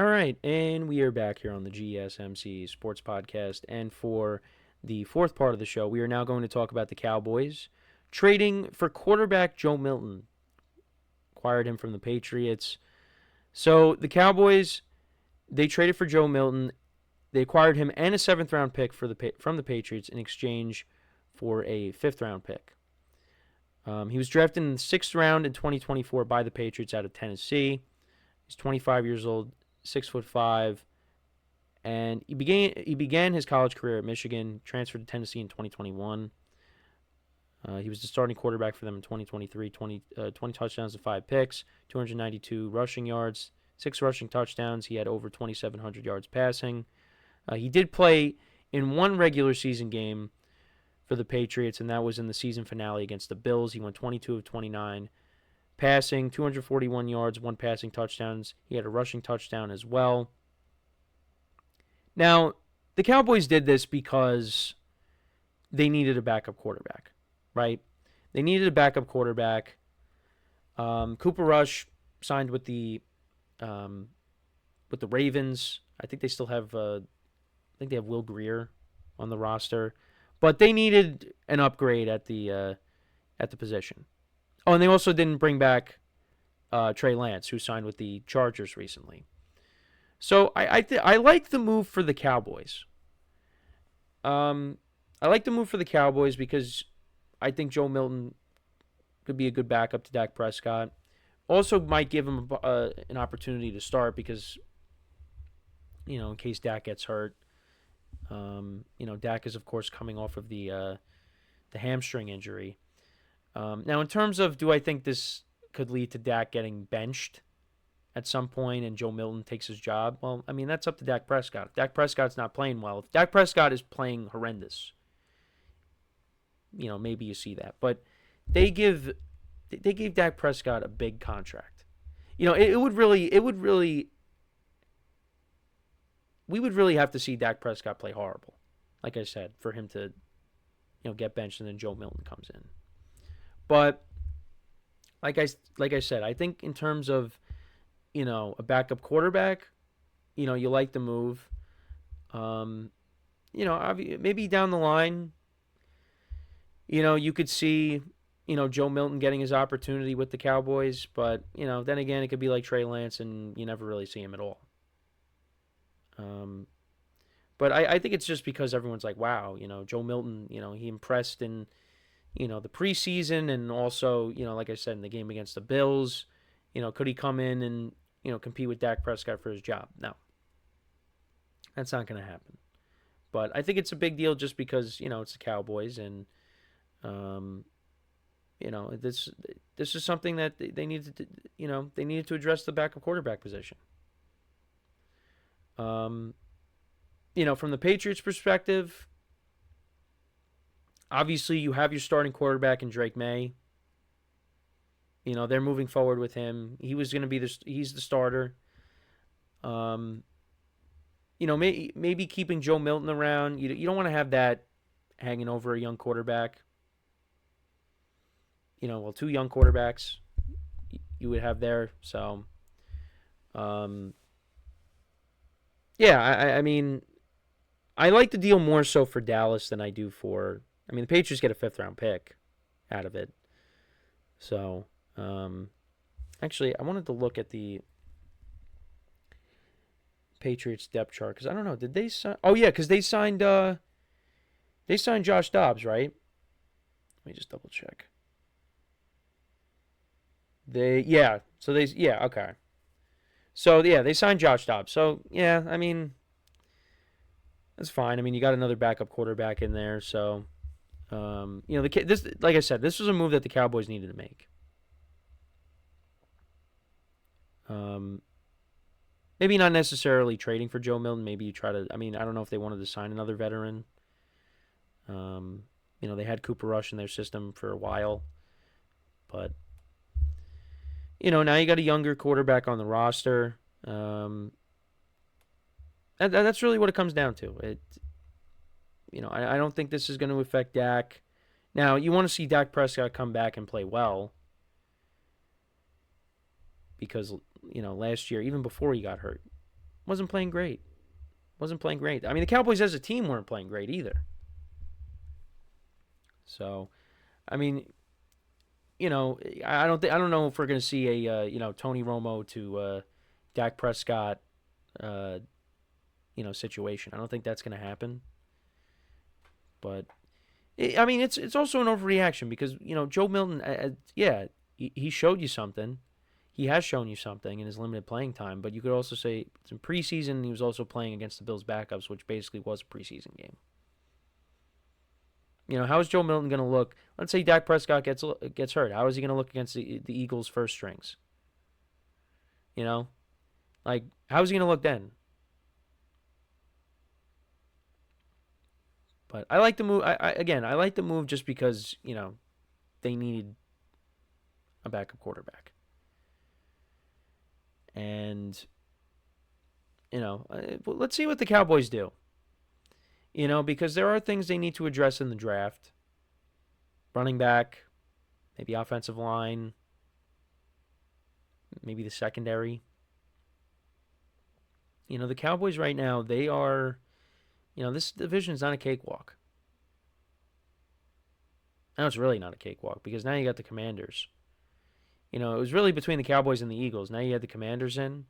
All right, and we are back here on the GSMC Sports Podcast. And for the fourth part of the show, we are now going to talk about the Cowboys trading for quarterback Joe Milton. Acquired him from the Patriots. So the Cowboys, they traded for Joe Milton. They acquired him and a seventh-round pick from the Patriots in exchange for a fifth-round pick. He was drafted in the sixth round in 2024 by the Patriots out of Tennessee. He's 25 years old, 6'5", and he began his college career at Michigan, transferred to Tennessee in 2021. He was the starting quarterback for them in 2023, 20 touchdowns and 5 picks, 292 rushing yards, 6 rushing touchdowns. He had over 2,700 yards passing. He did play in one regular season game for the Patriots, and that was in the season finale against the Bills. He went 22 of 29, passing, 241 yards, 1 passing touchdowns. He had a rushing touchdown as well. Now, the Cowboys did this because they needed a backup quarterback, right? They needed a backup quarterback. Cooper Rush signed with the Ravens. I think they still have they have Will Greer on the roster, but they needed an upgrade at the position. Oh, and they also didn't bring back Trey Lance, who signed with the Chargers recently. So I like the move for the Cowboys. I like the move for the Cowboys because I think Joe Milton could be a good backup to Dak Prescott. Also might give him an opportunity to start because, in case Dak gets hurt. Dak is, of course, coming off of the hamstring injury. Now, in terms of do I think this could lead to Dak getting benched at some point and Joe Milton takes his job? Well, I mean, that's up to Dak Prescott. If Dak Prescott's not playing well, if Dak Prescott is playing horrendous, maybe you see that. But they gave Dak Prescott a big contract. We would really have to see Dak Prescott play horrible, like I said, for him to, get benched and then Joe Milton comes in. But like I said, I think in terms of, a backup quarterback, you like the move. Maybe down the line, you could see, Joe Milton getting his opportunity with the Cowboys, but, then again, it could be like Trey Lance and you never really see him at all. But I think it's just because everyone's like, wow, Joe Milton, he impressed in, the preseason and also, like I said, in the game against the Bills, could he come in and, compete with Dak Prescott for his job? No. That's not going to happen. But I think it's a big deal just because, it's the Cowboys and, this is something that they needed to, they needed to address the backup quarterback position. From the Patriots' perspective, obviously you have your starting quarterback in Drake May. They're moving forward with him. He was going to be he's the starter. Maybe keeping Joe Milton around. You don't want to have that hanging over a young quarterback. 2 young quarterbacks you would have there. So, I mean, I like the deal more so for Dallas than I do for. I mean, the Patriots get a 5th-round pick out of it. So, actually, I wanted to look at the Patriots depth chart because I don't know. Did they sign? Oh yeah, because they signed Josh Dobbs, right? Let me just double check. Okay. So yeah, they signed Josh Dobbs. So yeah, I mean, that's fine. I mean, you got another backup quarterback in there, so this, like I said, this was a move that the Cowboys needed to make. Maybe not necessarily trading for Joe Milton. Maybe you try to. I mean, I don't know if they wanted to sign another veteran. They had Cooper Rush in their system for a while, but now you got a younger quarterback on the roster. That's really what it comes down to. I don't think this is going to affect Dak. Now, you want to see Dak Prescott come back and play well because, last year, even before he got hurt, Wasn't playing great. Wasn't playing great. I mean, the Cowboys as a team weren't playing great either. So, I mean, I don't know if we're going to see a Tony Romo to Dak Prescott situation. I don't think that's going to happen. But I mean, it's also an overreaction because Joe Milton, yeah, he showed you something. He has shown you something in his limited playing time, but you could also say it's in preseason. He was also playing against the Bills' backups, which basically was a preseason game. How is Joe Milton going to look? Let's say Dak Prescott gets hurt. How is he going to look against the Eagles' first strings? Like, how is he going to look then? But I like the move. I like the move just because they needed a backup quarterback, and let's see what the Cowboys do. Because there are things they need to address in the draft. Running back, maybe offensive line, maybe the secondary. The Cowboys right now, they are, this division is not a cakewalk. Now it's really not a cakewalk because now you got the Commanders. It was really between the Cowboys and the Eagles. Now you had the Commanders in.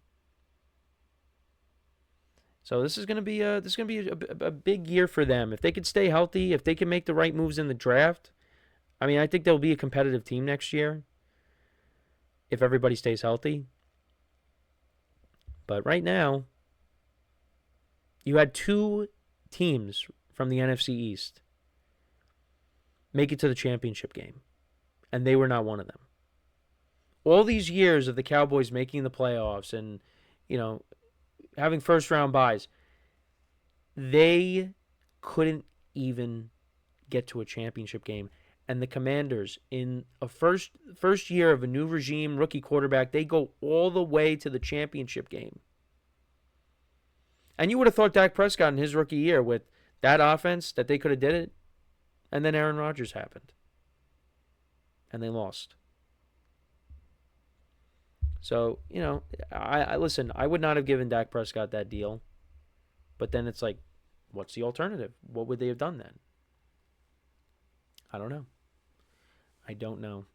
So this is going to be a big year for them. If they could stay healthy, if they can make the right moves in the draft, I mean, I think they'll be a competitive team next year if everybody stays healthy. But right now, you had two teams from the NFC East make it to the championship game, and they were not one of them. All these years of the Cowboys making the playoffs and, having first-round buys, they couldn't even get to a championship game. And the Commanders, in a first year of a new regime, rookie quarterback, they go all the way to the championship game. And you would have thought Dak Prescott in his rookie year with that offense that they could have did it. And then Aaron Rodgers happened. And they lost. So, I listen, I would not have given Dak Prescott that deal. But then it's like, what's the alternative? What would they have done then? I don't know. I don't know.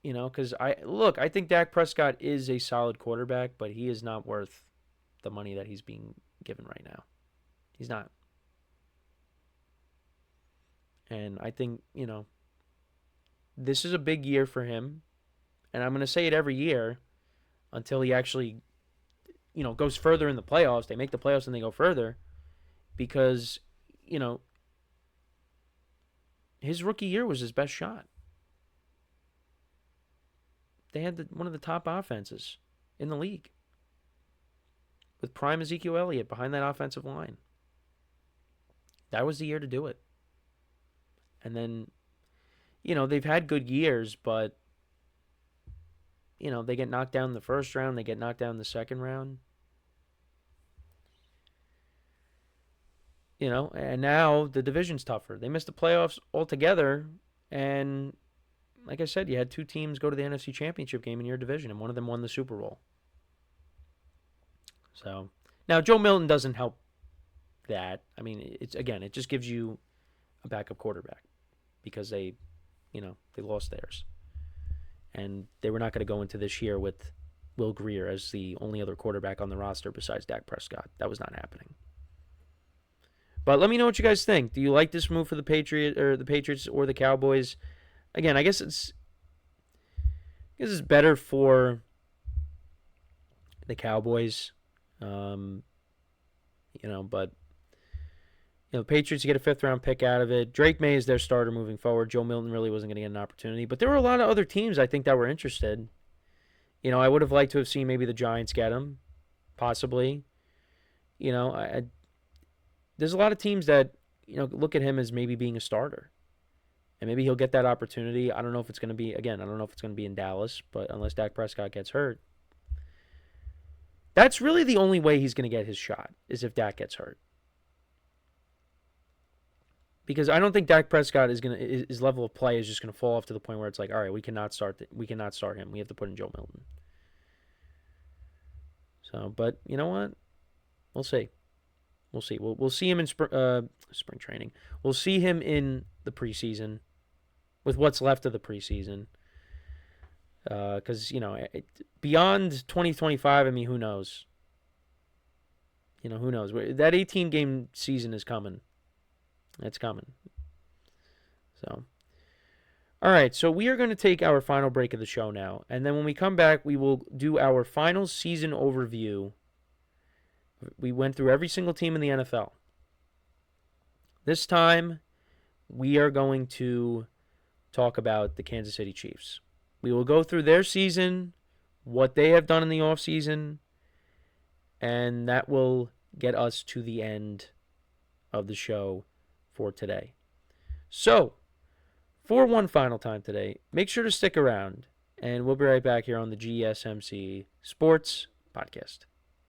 Because I think Dak Prescott is a solid quarterback, but he is not worth the money that he's being given right now. He's not. And I think, this is a big year for him. And I'm going to say it every year until he actually, goes further in the playoffs. They make the playoffs and they go further because, his rookie year was his best shot. They had one of the top offenses in the league with prime Ezekiel Elliott behind that offensive line. That was the year to do it. And then, they've had good years, but, they get knocked down in the first round. They get knocked down in the second round. And now the division's tougher. They missed the playoffs altogether. And like I said, you had two teams go to the NFC Championship game in your division, and one of them won the Super Bowl. So now Joe Milton doesn't help that. I mean, it just gives you a backup quarterback because they lost theirs. And they were not going to go into this year with Will Grier as the only other quarterback on the roster besides Dak Prescott. That was not happening. But let me know what you guys think. Do you like this move for the Patriots or the Cowboys? Again, I guess it's better for the Cowboys. But the Patriots get a fifth-round pick out of it. Drake May is their starter moving forward. Joe Milton really wasn't going to get an opportunity. But there were a lot of other teams, I think, that were interested. I would have liked to have seen maybe the Giants get him, possibly. There's a lot of teams that, look at him as maybe being a starter. And maybe he'll get that opportunity. I don't know if it's going to be, in Dallas, but unless Dak Prescott gets hurt. That's really the only way he's going to get his shot, is if Dak gets hurt. Because I don't think Dak Prescott his level of play is just going to fall off to the point where it's like, all right, we cannot start him. We have to put in Joe Milton. So, but you know what? We'll see. We'll see. We'll see him in spring training. We'll see him in the preseason, with what's left of the preseason. Because beyond 2025, I mean, who knows? Who knows? That 18-game season is coming. It's coming. So, all right. So we are going to take our final break of the show now, and then when we come back, we will do our final season overview. We went through every single team in the NFL. This time, we are going to talk about the Kansas City Chiefs. We will go through their season, what they have done in the offseason, and that will get us to the end of the show for today. So, for one final time today, make sure to stick around, and we'll be right back here on the GSMC Sports Podcast.